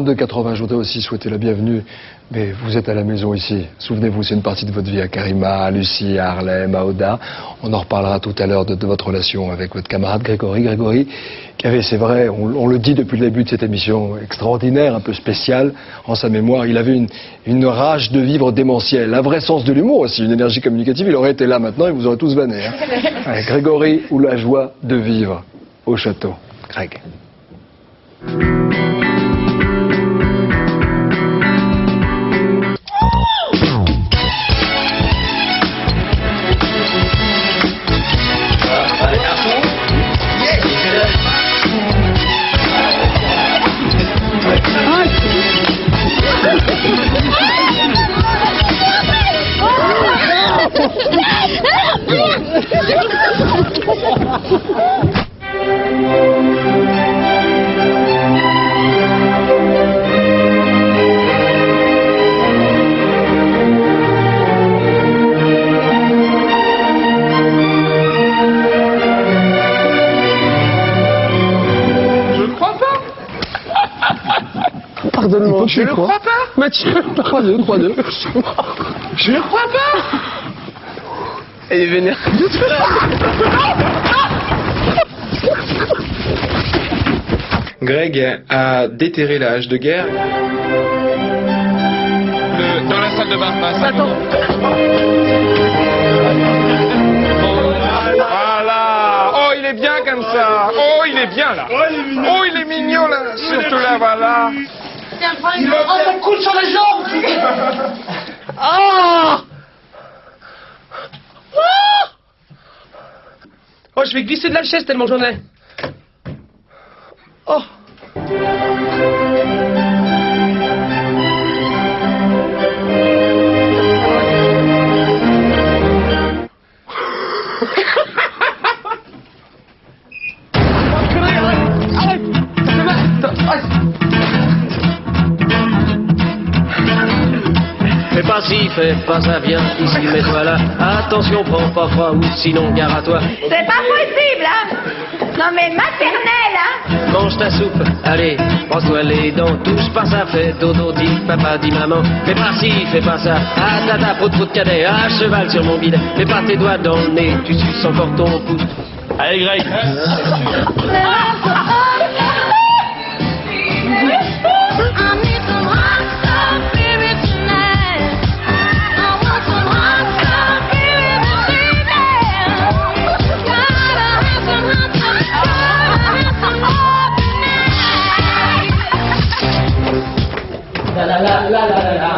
32-80, je voudrais aussi souhaiter la bienvenue, mais vous êtes à la maison ici. Souvenez-vous, c'est une partie de votre vie à Karima, à Lucie, à Harlem, à Oda. On en reparlera tout à l'heure de votre relation avec votre camarade Grégory. Grégory, qui avait, c'est vrai, on le dit depuis le début de cette émission, extraordinaire, un peu spéciale en sa mémoire. Il avait une rage de vivre démentielle, un vrai sens de l'humour aussi, une énergie communicative. Il aurait été là maintenant, il vous aurait tous vanné. Hein. Allez, Grégory ou la joie de vivre au château. Greg. Pardonne-moi. Je ne crois pas. Mathieu. 3-2. Je ne crois pas. Elle est vénère. Greg a déterré la hache de guerre. Dans la salle de bain. Attends. Voilà. Oh, il est bien comme ça. Oh, il est bien là. Oh, il est mignon là. Surtout là, voilà. Oh, ça me coule sur les jambes. Oh. Oh, je vais glisser de la chaise tellement j'en ai. Oh. Fais pas ci, fais pas ça, viens ici, mets-toi là. Attention, prends pas froid ou sinon gare à toi. C'est pas possible, hein? Non mais maternelle, hein? Mange ta soupe, allez, brosse-toi les dents. Touche pas ça, fais dodo, dis papa, dis maman. Fais pas ci, fais pas ça. Ah tata, prout cadet, à cheval sur mon bide. Mets pas tes doigts dans le nez, tu suces encore ton pouce. Allez Greg.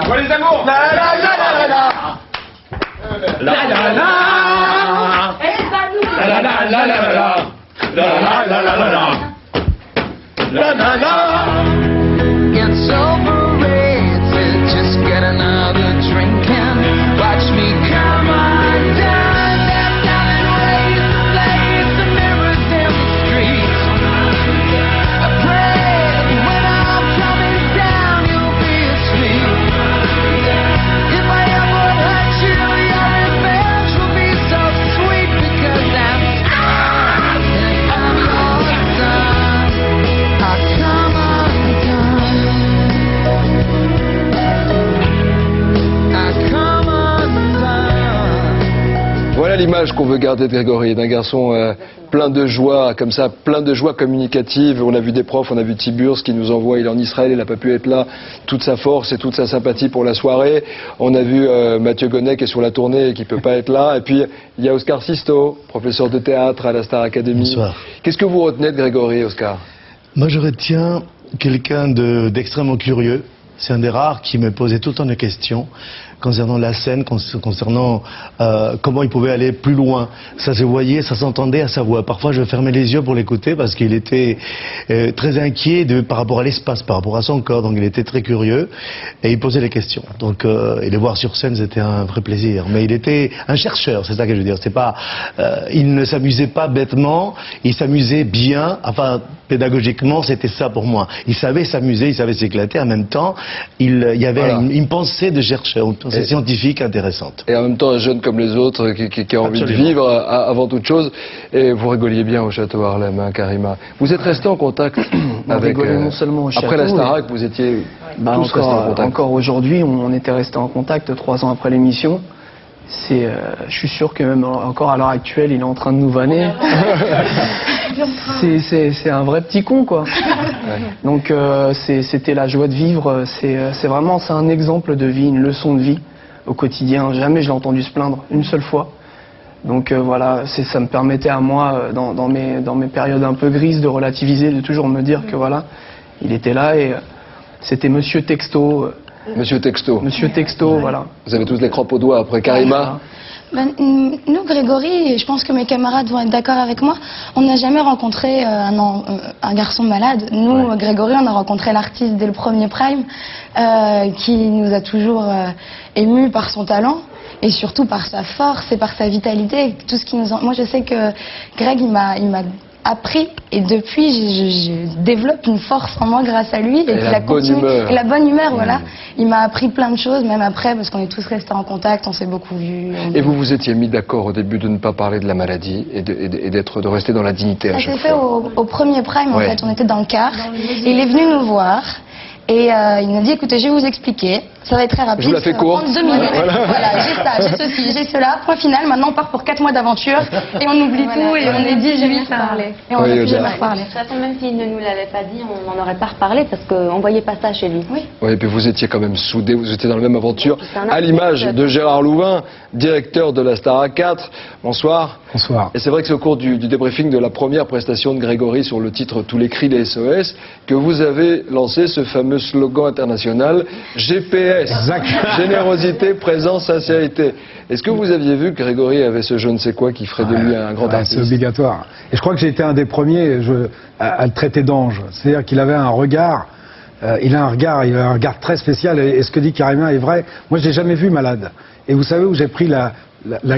Bon les amours. It's overrated, just get another drink and watch me come undone. They're telling ways to blaze the mirrors in the streets. I pray when I'm coming down you'll be asleep. If I ever hurt you, your revenge will be so sweet because I'm your son. I come undone. Voilà l'image qu'on veut garder de Grégory, d'un garçon plein de joie, comme ça, plein de joie communicative. On a vu des profs, on a vu Tiburce qui nous envoie, il est en Israël, il n'a pas pu être là, toute sa force et toute sa sympathie pour la soirée. On a vu Mathieu Gonnet qui est sur la tournée et qui ne peut pas être là. Et puis il y a Oscar Sisto, professeur de théâtre à la Star Academy. Bonsoir. Qu'est-ce que vous retenez de Grégory, Oscar? Moi, je retiens quelqu'un d'extrêmement curieux. C'est un des rares qui me posait tout le temps des questions concernant la scène, concernant comment il pouvait aller plus loin. Ça se voyait, ça s'entendait à sa voix. Parfois, je fermais les yeux pour l'écouter parce qu'il était très inquiet par rapport à l'espace, par rapport à son corps. Donc, il était très curieux et il posait des questions. Donc, et les voir sur scène, c'était un vrai plaisir. Mais il était un chercheur, c'est ça que je veux dire. C'est pas, il ne s'amusait pas bêtement, il s'amusait bien. Enfin, pédagogiquement, c'était ça pour moi. Il savait s'amuser, il savait s'éclater. En même temps, il y avait Voilà. une pensée de chercheur, une pensée scientifique intéressante. Et en même temps, un jeune comme les autres qui a envie de Absolument. vivre avant toute chose. Et vous rigoliez bien au château Harlem, hein, Karima. Vous êtes resté en contact avec... rigolait non seulement au Après la château, Starac, vous étiez Bah, tous restés en contact. encore aujourd'hui, on était restés en contact 3 ans après l'émission. Je suis sûr que même encore à l'heure actuelle, il est en train de nous vanner. C'est un vrai petit con, quoi. Donc c'était la joie de vivre. C'est vraiment un exemple de vie, une leçon de vie au quotidien. Jamais je l'ai entendu se plaindre, une seule fois. Donc voilà, ça me permettait à moi, dans mes périodes un peu grises, de relativiser, de toujours me dire que voilà, il était là et c'était Monsieur Texto. Monsieur Texto. Monsieur Texto, voilà. Vous avez tous les crampes aux doigts après Karima. Ben, nous, Grégory, et je pense que mes camarades vont être d'accord avec moi, on n'a jamais rencontré un garçon malade. Nous, Grégory, on a rencontré l'artiste dès le premier prime, qui nous a toujours émus par son talent, et surtout par sa force et par sa vitalité. Tout ce qui nous Moi, je sais que Greg, il m'a appris, et depuis, je développe une force en moi grâce à lui. Et puis la bonne humeur. Et la bonne humeur, voilà. Il m'a appris plein de choses, même après, parce qu'on est tous restés en contact, on s'est beaucoup vus. Et vous vous étiez mis d'accord au début de ne pas parler de la maladie et de rester dans la dignité à Ça chaque s'est fait fois. au premier prime, en Ouais. fait. On était dans le car. Et il est venu nous voir. Et il m'a dit, écoutez, je vais vous expliquer. Ça va être très rapide. Je vous la fais ça va courte. prendre 2 minutes. Voilà. Voilà, j'ai ça, j'ai ceci, j'ai cela. Point final. Maintenant, on part pour 4 mois d'aventure. Et on oublie tout. Et on est dit, j'ai mis ça. Et on Oui, n'a plus Yoda. jamais reparlé. De toute façon, même s'il ne nous l'avait pas dit, on n'en aurait pas reparlé parce qu'on voyait pas ça chez lui. Oui. Oui, et puis vous étiez quand même soudés, vous étiez dans la même aventure, C'est un à l'image artiste. de Gérard Louvain, directeur de la Starac 4. Bonsoir. Bonsoir. Et c'est vrai que c'est au cours du débriefing de la première prestation de Grégory sur le titre Tous les cris des SOS que vous avez lancé ce fameux slogan international GPS. Exact. Générosité, présence, sincérité. Est-ce que vous aviez vu que Grégory avait ce je ne sais quoi qui ferait de lui un grand Ouais, artiste? c'est obligatoire. Et je crois que j'ai été un des premiers à le traiter d'ange. C'est-à-dire qu'il avait un regard, il a un regard très spécial. Et ce que dit Karima est vrai. Moi, je l'ai jamais vu malade. Et vous savez où j'ai pris la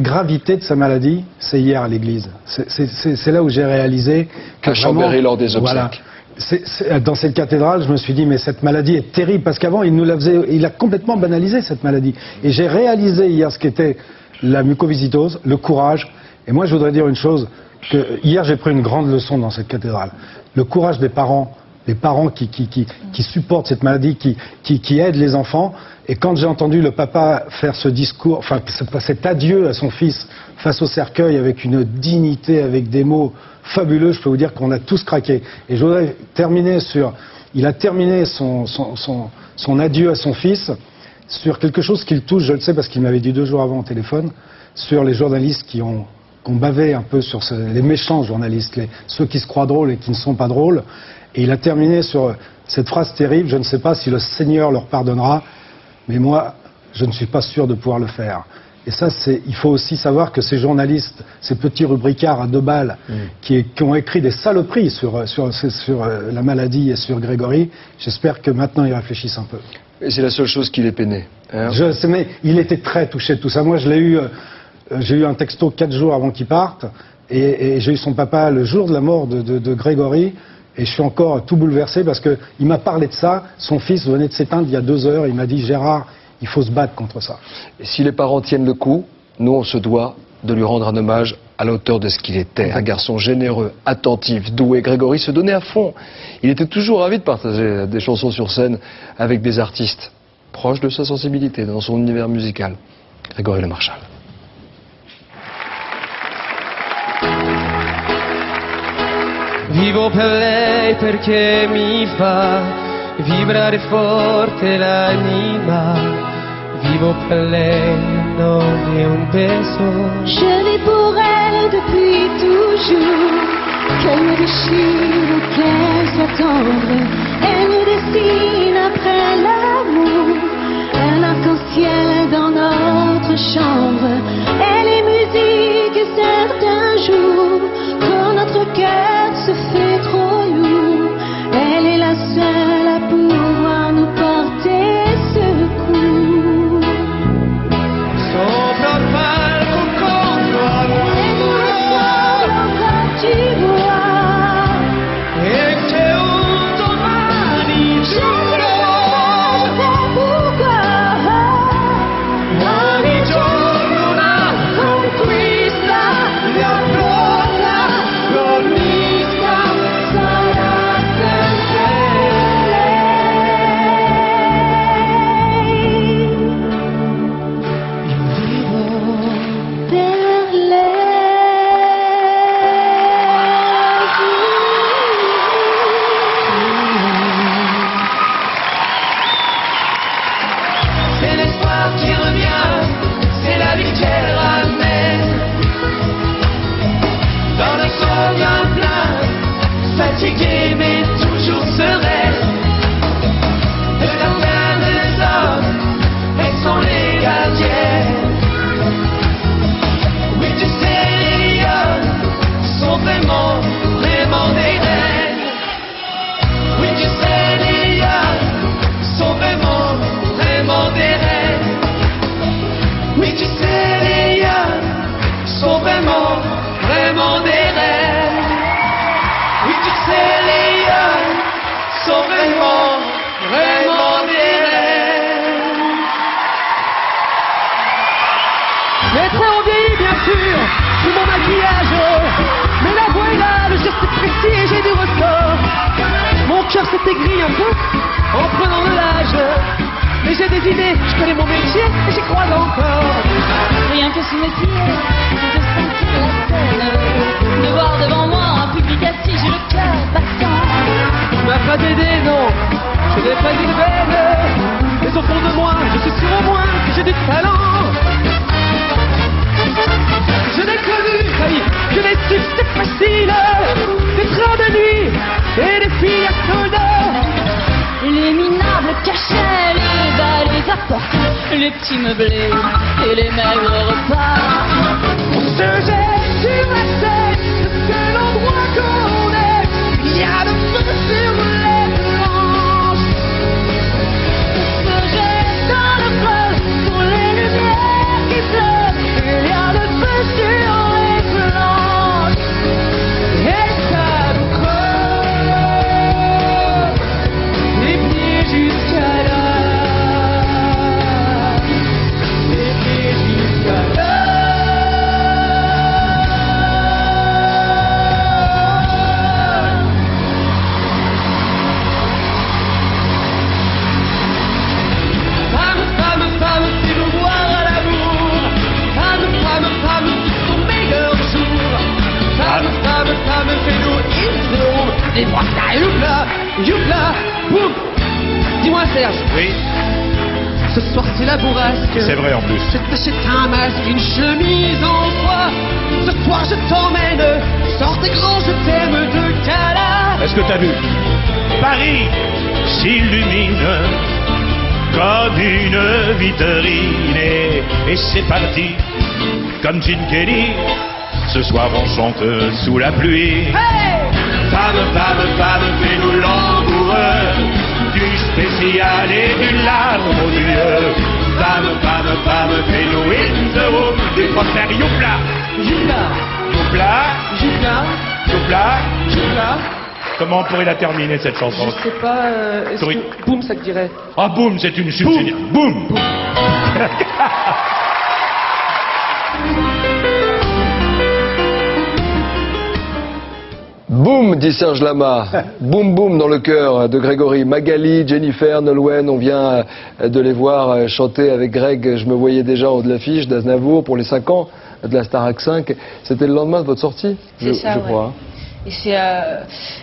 gravité de sa maladie? C'est hier à l'église. C'est là où j'ai réalisé que À Chambéry, lors des obsèques. Voilà, dans cette cathédrale, je me suis dit, mais cette maladie est terrible, parce qu'avant, il a complètement banalisé cette maladie. Et j'ai réalisé hier ce qu'était la mucoviscidose, le courage. Et moi, je voudrais dire une chose, que hier, j'ai pris une grande leçon dans cette cathédrale. Le courage des parents qui supportent cette maladie, qui aident les enfants. Et quand j'ai entendu le papa faire ce discours, enfin cet adieu à son fils face au cercueil avec une dignité, avec des mots fabuleux, je peux vous dire qu'on a tous craqué. Et je voudrais terminer il a terminé son adieu à son fils sur quelque chose qui le touche, je le sais parce qu'il m'avait dit 2 jours avant au téléphone, sur les journalistes qui ont bavé un peu sur les méchants journalistes, ceux qui se croient drôles et qui ne sont pas drôles. Et il a terminé sur cette phrase terrible, je ne sais pas si le Seigneur leur pardonnera, mais moi, je ne suis pas sûr de pouvoir le faire. Et ça, il faut aussi savoir que ces journalistes, ces petits rubricards à 2 balles, qui ont écrit des saloperies sur la maladie et sur Grégory, j'espère que maintenant ils réfléchissent un peu. Et c'est la seule chose qui les peinait. Hein. Je sais, mais il était très touché de tout ça. Moi, j'ai eu un texto 4 jours avant qu'il parte, et j'ai eu son papa le jour de la mort de Grégory, et je suis encore tout bouleversé parce qu'il m'a parlé de ça. Son fils venait de s'éteindre il y a 2 heures, il m'a dit, Gérard, il faut se battre contre ça. Et si les parents tiennent le coup, nous, on se doit de lui rendre un hommage à la hauteur de ce qu'il était. Un garçon généreux, attentif, doué. Grégory se donnait à fond. Il était toujours ravi de partager des chansons sur scène avec des artistes proches de sa sensibilité, dans son univers musical. Grégory Le Marchal. Vivo per lei perché mi fa vibrare forte l'anima. Vivo per lei, non è un beso. Je vis pour elle depuis toujours. Qu'elle me déchire ou qu'elle soit tendre, elle me dessine après l'amour. Un arc-en-ciel dans notre chambre. Elle est musique certains jours. Quand notre cœur se fait trop lourd, elle est la seule à pouvoir nous porter secours. Sopra il palco contro al Solo quand tu vois e che un domani giuro peinture sous mon maquillage. Mais la voix est là, le geste est précis et j'ai du ressort. Mon cœur s'est aigri un peu en prenant de l'âge. Mais j'ai des idées, je connais mon métier et j'y crois encore. Rien que ce métier, de sentir la scène, de voir devant moi un public assis, j'ai le cœur battant. Tu m'as pas aidé, non, je n'ai pas une veine. Mais au fond de moi, je suis sûr au moins que j'ai du talent. Je n'ai connu que des succès faciles, des trains de nuit et des filles à soldats. Les minables cachets, les balles, les apports, les petits meublés et les maigres repas. On se jette sur la scène, c'est l'endroit qu'on est. Il y a le feu sur les planches. On se jette dans le feu pour les lumières qui pleurent. Il y a le feu sur les planches. Et ça nous creuse les pieds jusqu'à là. Les pieds jusqu'à là. Femme, femme, femme, fais-nous voir à l'amour. Femme, femme, femme, c'est ton meilleur jour. Femme, femme, femme, fais-nous une seconde. Les trois ça, youpla, youpla, boum. Dis-moi Serge. Oui, Ce soir c'est la bourrasque. c'est vrai en plus. C'est un masque, une chemise en soie. Ce soir je t'emmène. Sors tes grands je t'aime de Cala. Est-ce que t'as vu? Paris s'illumine comme une vitrine et c'est parti comme Gene Kelly. Ce soir on chante sous la pluie. Hey! Femme, femme, femme, fais-nous l'amoureux du spécial et du larme aux yeux. Femme, femme, femme, fais-nous in the room du concert Youpla. Youpla, Youpla, Youpla, Youpla. Youpla. Comment on pourrait la terminer cette chanson? Je sais pas, est-ce Sorry. que boum ça te dirait? Ah boum, c'est une subsidiaire. Boum. Boum, dit Serge Lama. Boum, boum dans le cœur de Grégory. Magali, Jennifer, Nolwenn, on vient de les voir chanter avec Greg. Je me voyais déjà en haut de l'affiche d'Aznavour pour les 5 ans de la Starac 5. C'était le lendemain de votre sortie, C'est ça, je ouais. crois. Et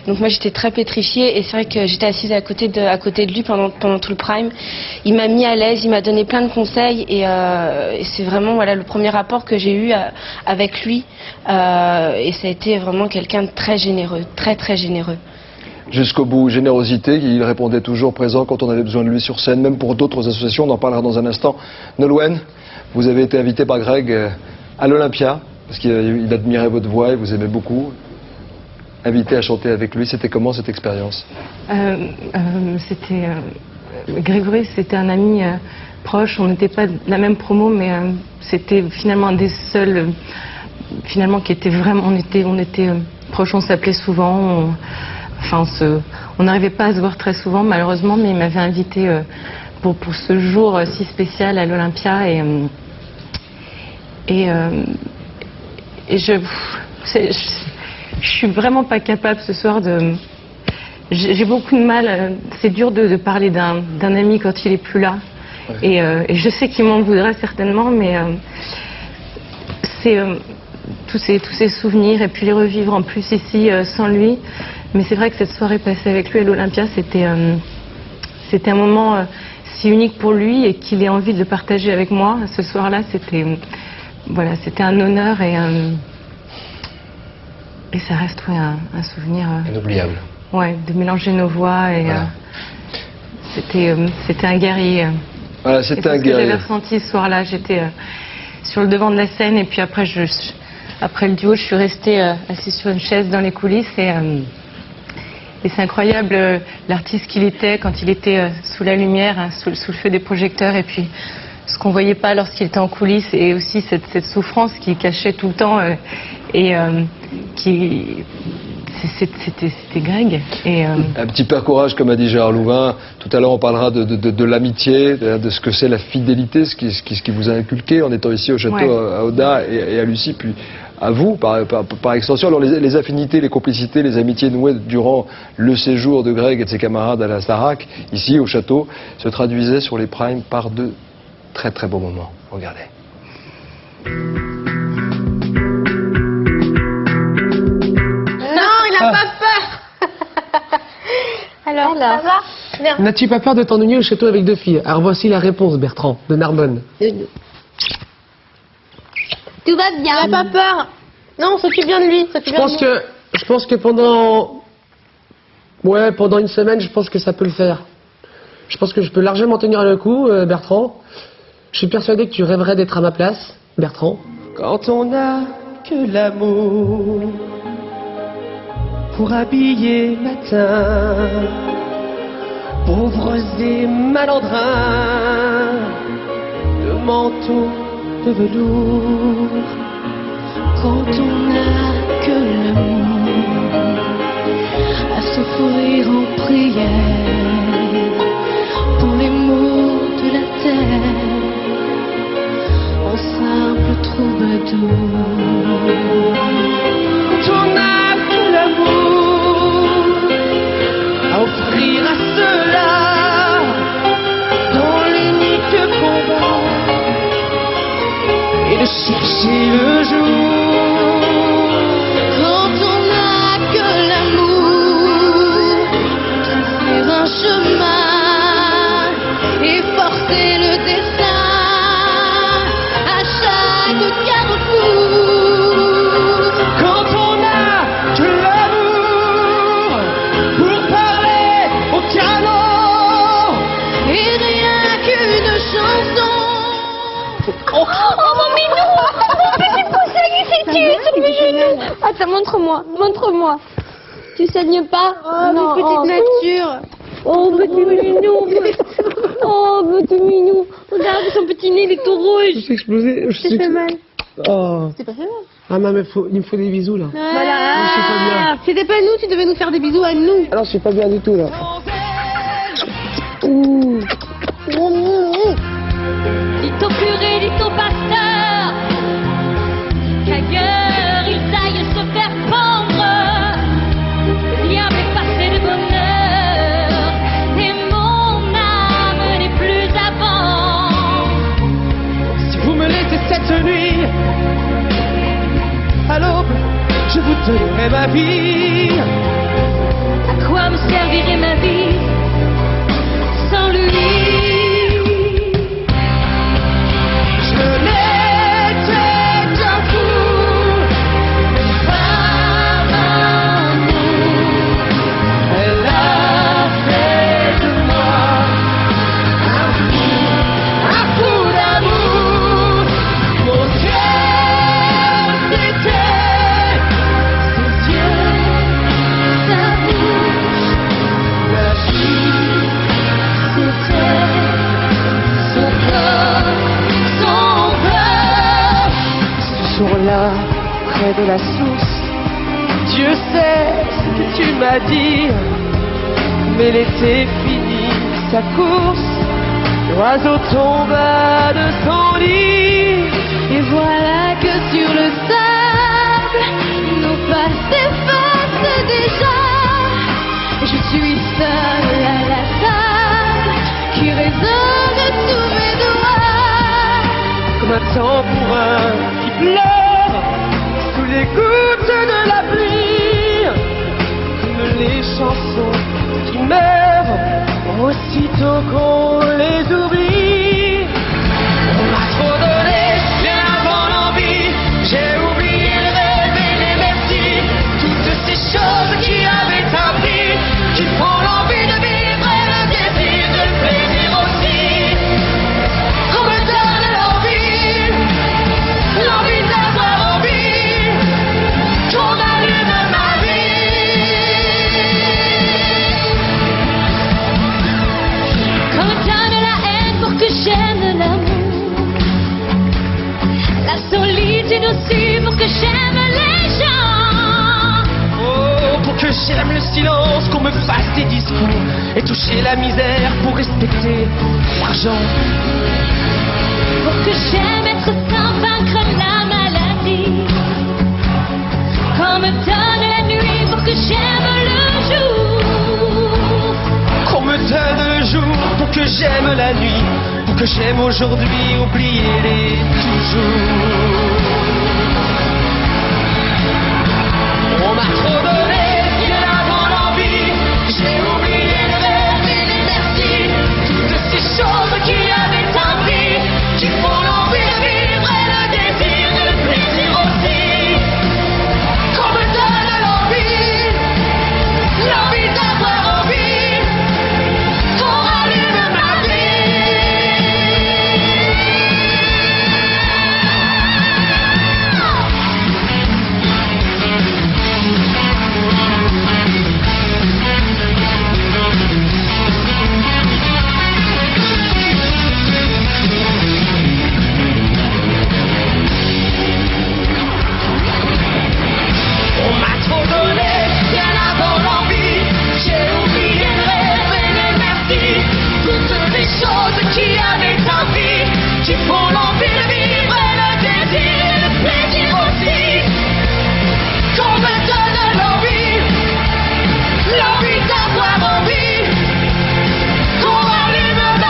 donc moi j'étais très pétrifiée et c'est vrai que j'étais assise à côté de lui pendant tout le prime. Il m'a mis à l'aise, il m'a donné plein de conseils et c'est vraiment voilà le premier rapport que j'ai eu avec lui et ça a été vraiment quelqu'un de très généreux, très très généreux. Jusqu'au bout, générosité, il répondait toujours présent quand on avait besoin de lui sur scène, même pour d'autres associations, on en parlera dans un instant. Nolwenn, vous avez été invité par Greg à l'Olympia, parce qu'il admirait votre voix et vous aimait beaucoup. Invité à chanter avec lui, c'était comment cette expérience? Grégory, c'était un ami proche, on n'était pas de la même promo, mais c'était finalement un des seuls finalement qui était vraiment, on était proches, on s'appelait souvent, on n'arrivait pas à se voir très souvent malheureusement, mais il m'avait invité pour ce jour si spécial à l'Olympia et je suis vraiment pas capable ce soir de... J'ai beaucoup de mal, c'est dur de parler d'un ami quand il est plus là. Ouais. Et je sais qu'il m'en voudra certainement, mais c'est tous ces souvenirs et puis les revivre en plus ici sans lui. Mais c'est vrai que cette soirée passée avec lui à l'Olympia, c'était un moment si unique pour lui et qu'il ait envie de le partager avec moi. Ce soir-là, c'était un honneur et ça reste un souvenir inoubliable. Ouais, de mélanger nos voix et voilà. C'était un guerrier. Voilà, c'était un guerrier. C'est ce que j'avais ressenti ce soir-là. J'étais sur le devant de la scène et puis après le duo, je suis restée assise sur une chaise dans les coulisses et c'est incroyable l'artiste qu'il était quand il était sous la lumière, sous le feu des projecteurs et puis ce qu'on voyait pas lorsqu'il était en coulisses et aussi cette souffrance qu'il cachait tout le temps c'était Greg. Et, Un petit père courage, comme a dit Gérard Louvain. Tout à l'heure, on parlera de l'amitié, de ce que c'est la fidélité, ce qui vous a inculqué en étant ici au château à Auda et à Lucie, puis à vous, par extension. Alors, les affinités, les complicités, les amitiés nouées durant le séjour de Greg et de ses camarades à la Starac, ici au château, se traduisaient sur les primes par de très très beaux moments. Regardez. Non, il n'a pas peur. Alors, ça va? Bien. N'as-tu pas peur de t'ennuyer au château avec 2 filles? Alors voici la réponse, Bertrand, de Narbonne. Tout va bien. Il n'a pas peur. Non, on s'occupe bien de lui. Je pense que pendant une semaine, je pense que ça peut le faire. Je pense que je peux largement tenir le coup, Bertrand. Je suis persuadé que tu rêverais d'être à ma place, Bertrand. Quand on n'a que l'amour pour habiller matin, pauvres et malandrins de manteaux de velours. Quand on n'a que l'amour à s'offrir en prière pour les maux de la terre, en simple troubadour. Quand on n'a que l'amour à offrir à ceux-là dans l'unique combat et de chercher le jour. Quand on n'a que l'amour, tracer un chemin et forcer le destin à chaque carrefour. Quand on n'a que l'amour pour parler au canon et rien qu'une chanson. Oh mon minou! Mon petit pouce, il s'est tué sur mes genoux! Attends, montre-moi, montre-moi. Tu saignes pas? Oh, non, petite nature! Oh, petit minou! Oh, petit minou! Regarde, son petit nez, il est tout rouge! Je suis explosé. Ça fait mal. Oh. C'est pas fait mal? Ah non, mais il me faut des bisous, là. Voilà! Je suis pas bien. C'était pas nous, tu devais nous faire des bisous à nous! Alors, je suis pas bien du tout, là. Dit au curé, dit au pasteur, qu'ailleurs ils aillent se faire pendre. Le diable est passé de bonheur et mon âme n'est plus avant. Si vous me laissez cette nuit, à l'aube, je vous donnerai ma vie. À quoi me servirait ma vie sans lui? Là, près de la source, Dieu sait ce que tu m'as dit, mais l'été finit sa course, l'oiseau tomba de son lit, et voilà que sur le sable, nos pas s'effacent déjà. Je suis seule à la table qui résonne sous mes doigts, comme un tambourin qui pleure sous les gouttes de la pluie, comme les chansons qui meurent aussitôt qu'on les oublie. On m'a trop donné, bien avant l'envie, j'ai oublié le rêve et les merci, toutes ces choses qui avaient un prix, qui font l'envie de vivre et le désir de plaisir aussi. On me donne l'envie d'avoir envie, qu'on allume ma vie. qu'on me donne la haine silence, qu'on me fasse des discours et toucher la misère pour respecter l'argent. Pour que j'aime être sain, vaincre la maladie. Qu'on me donne la nuit pour que j'aime le jour. Qu'on me donne le jour pour que j'aime la nuit, pour que j'aime aujourd'hui oublier les toujours. On m'a trop donné, bien avant l'envie. J'ai oublié le rêve et les merci. Toutes ces choses qui avaient tant pis, qui font l'envie de vivre et le désir et le plaisir aussi. Qu'on me donne l'envie d'avoir envie. Qu'on rallume ma On m'a trop donné, bien avant l'envie. J'ai oublié le rêve et les merci. Toutes ces choses qui avaient envie, qui font l'envie de vivre et le désir et le plaisir aussi. Qu'on me donne l'envie d'avoir envie. Qu'on rallume ma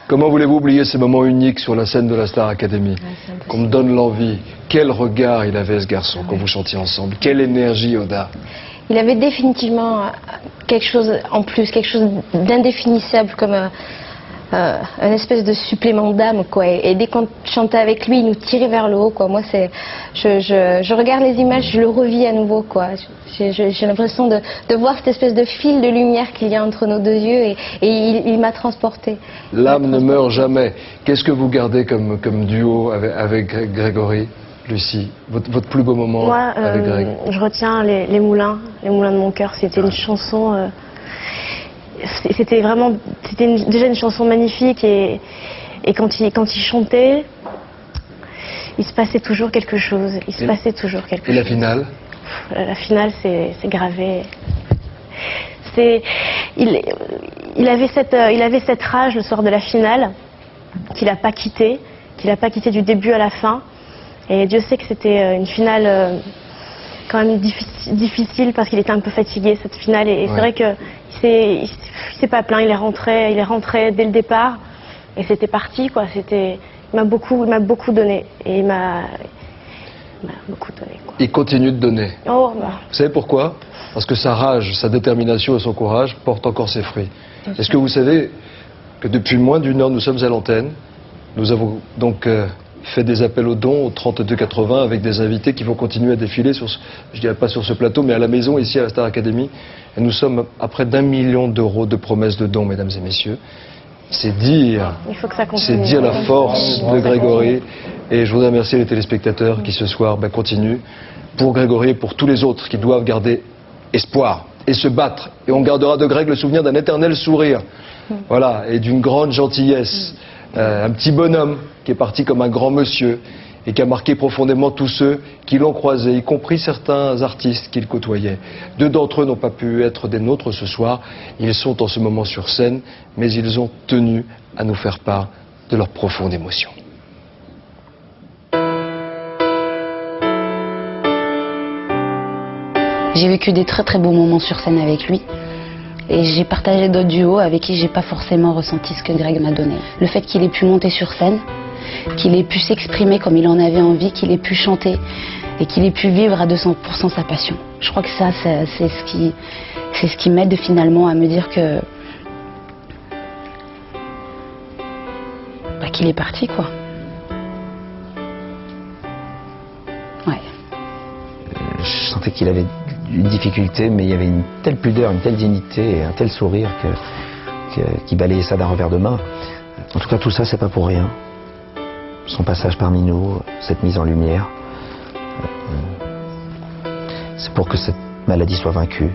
Comment voulez-vous oublier ces moments uniques sur la scène de la Star Academy? Qu'on me donne l'envie. Quel regard il avait, ce garçon, quand vous chantiez ensemble. Quelle énergie, Oda. Il avait définitivement quelque chose en plus, quelque chose d'indéfinissable, comme un espèce de supplément d'âme, quoi. Et dès qu'on chantait avec lui, il nous tirait vers le haut, quoi. Moi, je regarde les images, je le revis à nouveau, quoi. J'ai l'impression de voir cette espèce de fil de lumière qu'il y a entre nos deux yeux, et il m'a transportée. L'âme ne meurt jamais. Qu'est-ce que vous gardez comme duo avec Grégory, Lucie, votre plus beau moment Moi, avec Greg? je retiens les moulins de mon cœur. C'était une chanson, c'était déjà une chanson magnifique, et quand il chantait, il se passait toujours quelque chose. Et la finale? La finale, c'est gravé. Il avait cette rage le soir de la finale qu'il n'a pas quitté du début à la fin. Et Dieu sait que c'était une finale quand même difficile, parce qu'il était un peu fatigué, cette finale. Et c'est vrai qu'il s'est pas plaint, il est rentré dès le départ, et c'était parti, quoi. Il m'a beaucoup donné, et il m'a beaucoup donné, quoi. Il continue de donner. Oh, bah. Vous savez pourquoi? Parce que sa rage, sa détermination et son courage portent encore ses fruits. Est-ce que vous savez que depuis moins d'une heure, nous sommes à l'antenne? Nous avons donc fait des appels aux dons au 3280 avec des invités qui vont continuer à défiler je dirais pas sur ce plateau, mais à la maison, ici à la Star Academy. Et nous sommes à près d'1 million d'euros de promesses de dons, mesdames et messieurs. C'est dire, Il faut que ça continue. c'est dire la force de Grégory. Et je voudrais remercier les téléspectateurs qui ce soir continuent pour Grégory et pour tous les autres qui doivent garder espoir et se battre. Et on gardera de Greg le souvenir d'un éternel sourire, voilà, et d'une grande gentillesse. Un petit bonhomme qui est parti comme un grand monsieur et qui a marqué profondément tous ceux qui l'ont croisé, y compris certains artistes qu'il côtoyait. 2 d'entre eux n'ont pas pu être des nôtres ce soir. Ils sont en ce moment sur scène, mais ils ont tenu à nous faire part de leur profonde émotion. J'ai vécu des très très beaux moments sur scène avec lui. Et j'ai partagé d'autres duos avec qui j'ai pas forcément ressenti ce que Greg m'a donné. Le fait qu'il ait pu monter sur scène, qu'il ait pu s'exprimer comme il en avait envie, qu'il ait pu chanter et qu'il ait pu vivre à 200% sa passion. Je crois que ça, c'est ce qui m'aide finalement à me dire que qu'il est parti, quoi. Ouais. Je sentais qu'il avait une difficulté, mais il y avait une telle pudeur, une telle dignité et un tel sourire qui balayait ça d'un revers de main. En tout cas, tout ça, c'est pas pour rien. Son passage parmi nous, cette mise en lumière, c'est pour que cette maladie soit vaincue.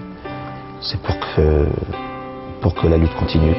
C'est pour que la lutte continue.